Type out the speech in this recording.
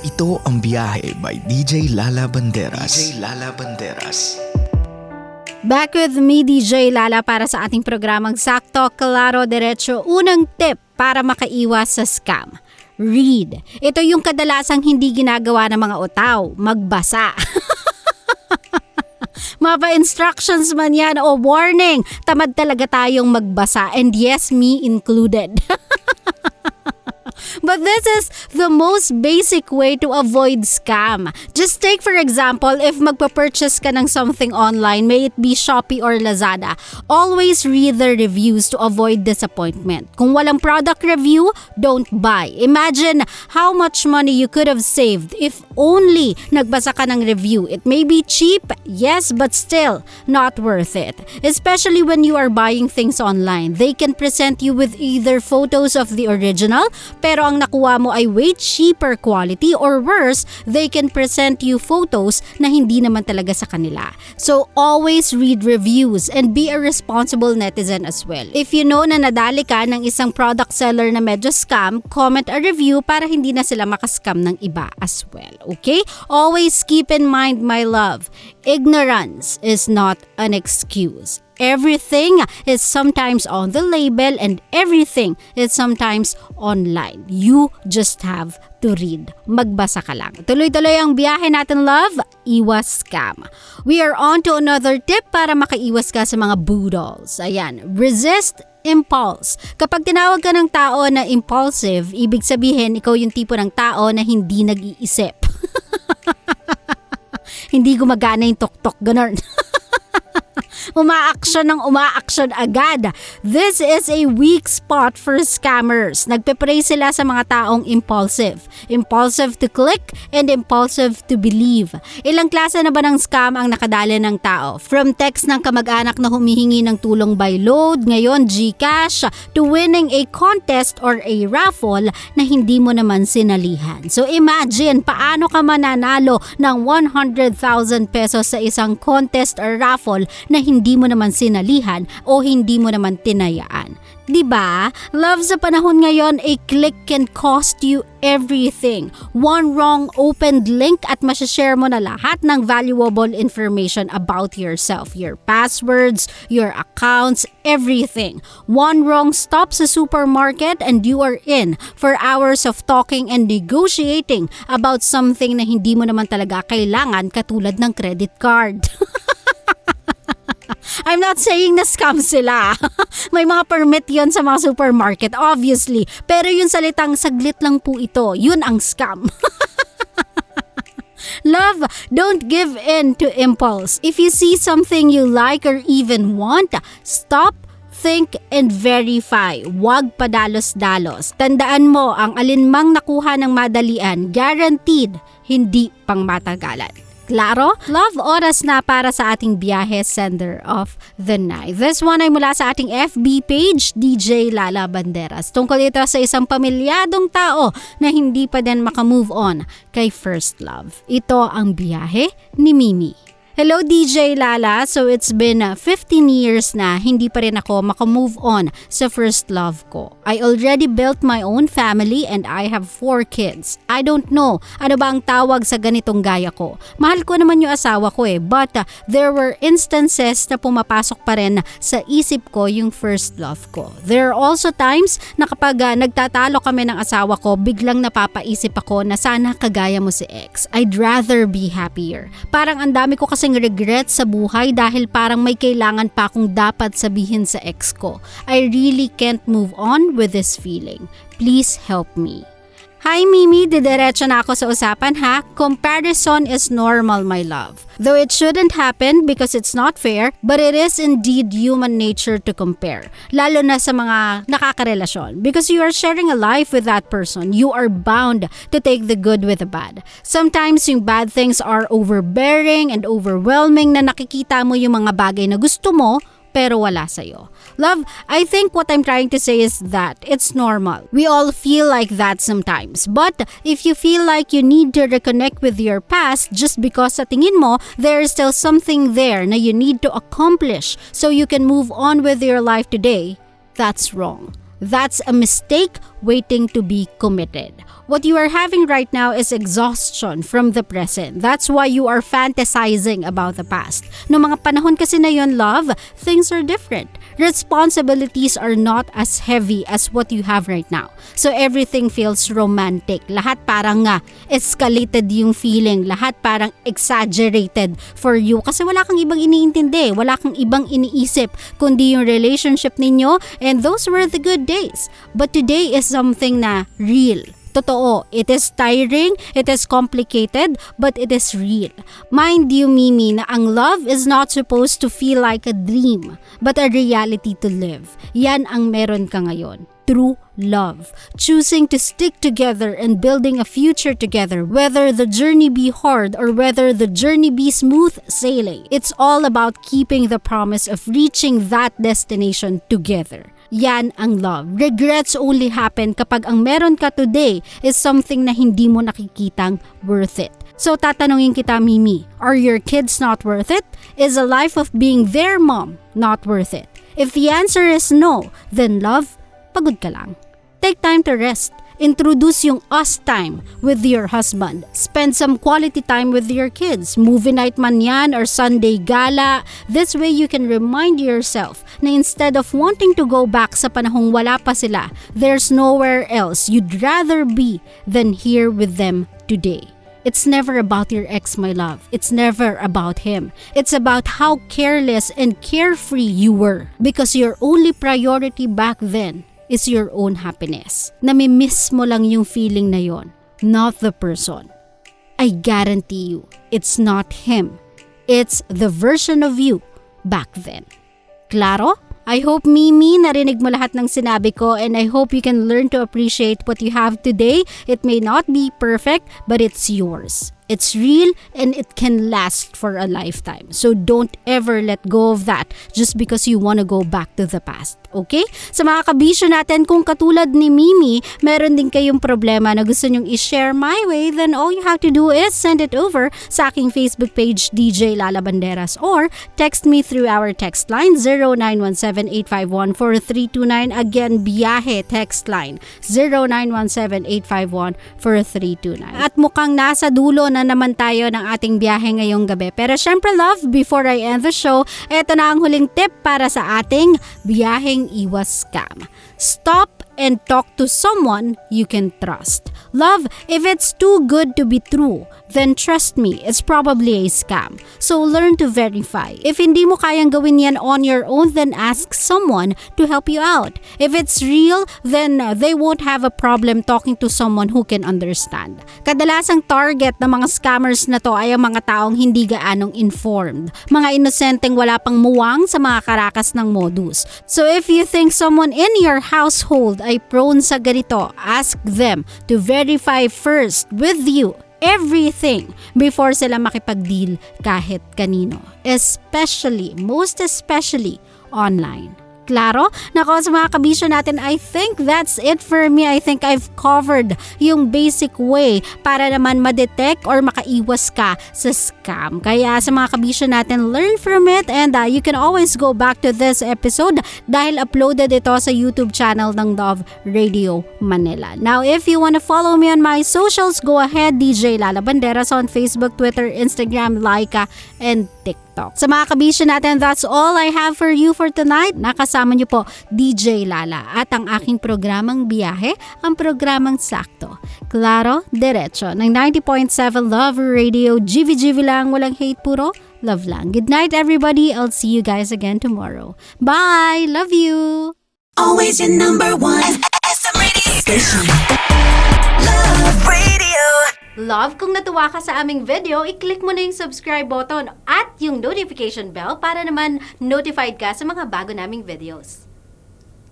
Ito ang Biyahe by DJ Lala Banderas. DJ Lala Banderas. Back with me, DJ Lala, para sa ating programang Sakto, Klaro, Diretso. Unang tip para makaiwas sa scam. Read. Ito yung kadalasang hindi ginagawa ng mga otaw. Magbasa. Mapa-instructions man yan o warning. Tamad talaga tayong magbasa, and yes, me included. But this is the most basic way to avoid scam. Just take for example, if magpa-purchase ka ng something online, may it be Shopee or Lazada, always read the reviews to avoid disappointment. Kung walang product review, don't buy. Imagine how much money you could have saved if only nagbasa ka ng review. It may be cheap, yes, but still not worth it. Especially when you are buying things online. They can present you with either photos of the original, pero ang nakuha mo ay way cheaper quality, or worse, they can present you photos na hindi naman talaga sa kanila. So always read reviews and be a responsible netizen as well. If you know na nadali ka ng isang product seller na medyo scam, comment a review para hindi na sila makascam ng iba as well. Okay? Always keep in mind, my love, ignorance is not an excuse. Everything is sometimes on the label and everything is sometimes online. You just have to read. Magbasa ka lang. Tuloy-tuloy ang biyahe natin, love. Iwas scam. We are on to another tip para makaiwas ka sa mga boodles. Ayan. Resist impulse. Kapag tinawag ka ng tao na impulsive, ibig sabihin ikaw yung tipo ng tao na hindi nag-iisip. Hindi gumagana yung tok-tok, ganun. Umaaksyon agad. This is a weak spot for scammers. Nagpe-pray sila sa mga taong impulsive. Impulsive to click and impulsive to believe. Ilang klase na ba ng scam ang nakadali ng tao? From text ng kamag-anak na humihingi ng tulong by load, ngayon GCash, to winning a contest or a raffle na hindi mo naman sinalihan. So imagine, paano ka mananalo ng 100,000 pesos sa isang contest or raffle na hindi mo naman sinalihan o hindi mo naman tinayaan. Diba? Love, sa panahon ngayon, a click can cost you everything. One wrong opened link at masashare mo na lahat ng valuable information about yourself. Your passwords, your accounts, everything. One wrong stop sa supermarket and you are in for hours of talking and negotiating about something na hindi mo naman talaga kailangan, katulad ng credit card. I'm not saying na scam sila. May mga permit yon sa mga supermarket, obviously. Pero yung salitang saglit lang po ito, yun ang scam. Love, don't give in to impulse. If you see something you like or even want, stop, think, and verify. Huwag padalos-dalos. Tandaan mo, ang alinmang nakuha ng madalian, guaranteed, hindi pang matagalan. Klaro? Love, oras na para sa ating biyahe sender of the night. This one ay mula sa ating FB page, DJ Lala Banderas. Tungkol ito sa isang pamilyadong tao na hindi pa din makamove on kay first love. Ito ang biyahe ni Mimi. Hello DJ Lala, so it's been 15 years na hindi pa rin ako makamove on sa first love ko. I already built my own family and I have 4 kids. I don't know ano ba ang tawag sa ganitong gaya ko. Mahal ko naman yung asawa ko but there were instances na pumapasok pa rin sa isip ko yung first love ko. There are also times na kapag nagtatalo kami ng asawa ko, biglang napapaisip ako na sana kagaya mo si ex. I'd rather be happier. Parang ang dami ko kasing regret sa buhay dahil parang may kailangan pa akong dapat sabihin sa ex ko. I really can't move on with this feeling. Please help me. Hi Mimi, didiretso na ako sa usapan ha. Comparison is normal, my love. Though it shouldn't happen because it's not fair, but it is indeed human nature to compare. Lalo na sa mga nakakarelasyon. Because you are sharing a life with that person, you are bound to take the good with the bad. Sometimes yung bad things are overbearing and overwhelming na nakikita mo yung mga bagay na gusto mo, pero wala sa'yo. Love, I think what I'm trying to say is that it's normal. We all feel like that sometimes. But if you feel like you need to reconnect with your past just because sa tingin mo, there is still something there na you need to accomplish so you can move on with your life today, that's wrong. That's a mistake waiting to be committed. What you are having right now is exhaustion from the present. That's why you are fantasizing about the past. No mga panahon kasi na yon, love, things are different. Responsibilities are not as heavy as what you have right now. So everything feels romantic. Lahat parang escalated yung feeling. Lahat parang exaggerated for you. Kasi wala kang ibang iniintindi. Wala kang ibang iniisip kundi yung relationship ninyo. And those were the good days. But today is something na real. Totoo, it is tiring, it is complicated, but it is real. Mind you, Mimi, na ang love is not supposed to feel like a dream, but a reality to live. Yan ang meron ka ngayon. True love. Choosing to stick together and building a future together, whether the journey be hard or whether the journey be smooth sailing. It's all about keeping the promise of reaching that destination together. Yan ang love. Regrets only happen kapag ang meron ka today is something na hindi mo nakikitang worth it. So tatanungin kita, Mimi, are your kids not worth it? Is a life of being their mom not worth it? If the answer is no, then love, pagod ka lang. Take time to rest. Introduce yung us time with your husband. Spend some quality time with your kids. Movie night man yan or Sunday gala. This way you can remind yourself na instead of wanting to go back sa panahong wala pa sila, there's nowhere else you'd rather be than here with them today. It's never about your ex, my love. It's never about him. It's about how careless and carefree you were because your only priority back then is your own happiness. Namimiss mo lang yung feeling na yon, not the person. I guarantee you, it's not him. It's the version of you back then. Klaro? I hope, Mimi, narinig mo lahat ng sinabi ko and I hope you can learn to appreciate what you have today. It may not be perfect, but it's yours. It's real and it can last for a lifetime. So don't ever let go of that just because you want to go back to the past. Okay? Sa mga kabisyo natin, kung katulad ni Mimi, meron din kayong problema na gusto nyong i-share my way, then all you have to do is send it over sa aking Facebook page, DJ Lala Banderas, or text me through our text line 0917-851-4329. Again, biyahe text line 0917-851-4329. At mukhang nasa dulo na naman tayo ng ating biyahe ngayong gabi. Pero syempre, love, before I end the show, eto na ang huling tip para sa ating biyaheng iwas scam. Stop and talk to someone you can trust. Love, if it's too good to be true, then trust me, it's probably a scam. So learn to verify. If hindi mo kayang gawin yan on your own, then ask someone to help you out. If it's real, then they won't have a problem talking to someone who can understand. Kadalasang target ng mga scammers na to ay ang mga taong hindi gaanong informed. Mga inosenteng wala pang muwang sa mga karakas ng modus. So if you think someone in your household ay prone sa ganito, ask them to verify first with you everything before sila makipag-deal kahit kanino. Most especially online. Klaro? Nako, sa mga kabisyo natin, I think that's it for me. I think I've covered yung basic way para naman ma-detect or makaiwas ka sa scam. Kaya sa mga kabisyo natin, learn from it and you can always go back to this episode dahil uploaded ito sa YouTube channel ng Dove Radio Manila. Now, if you wanna follow me on my socials, go ahead, DJ Lala Banderas on Facebook, Twitter, Instagram, Laika, and TikTok. Sa mga kabisyo natin, that's all I have for you for tonight. Nakasama niyo po DJ Lala at ang aking programang biyahe, ang programang sakto. Klaro, diretso ng 90.7 Love Radio. GV lang, walang hate, puro love lang. Good night, everybody. I'll see you guys again tomorrow. Bye! Love you! Always your number one SM radio station. Love Radio. Love, kung natuwa ka sa aming video, i-click mo na yung subscribe button at yung notification bell para naman notified ka sa mga bago naming videos.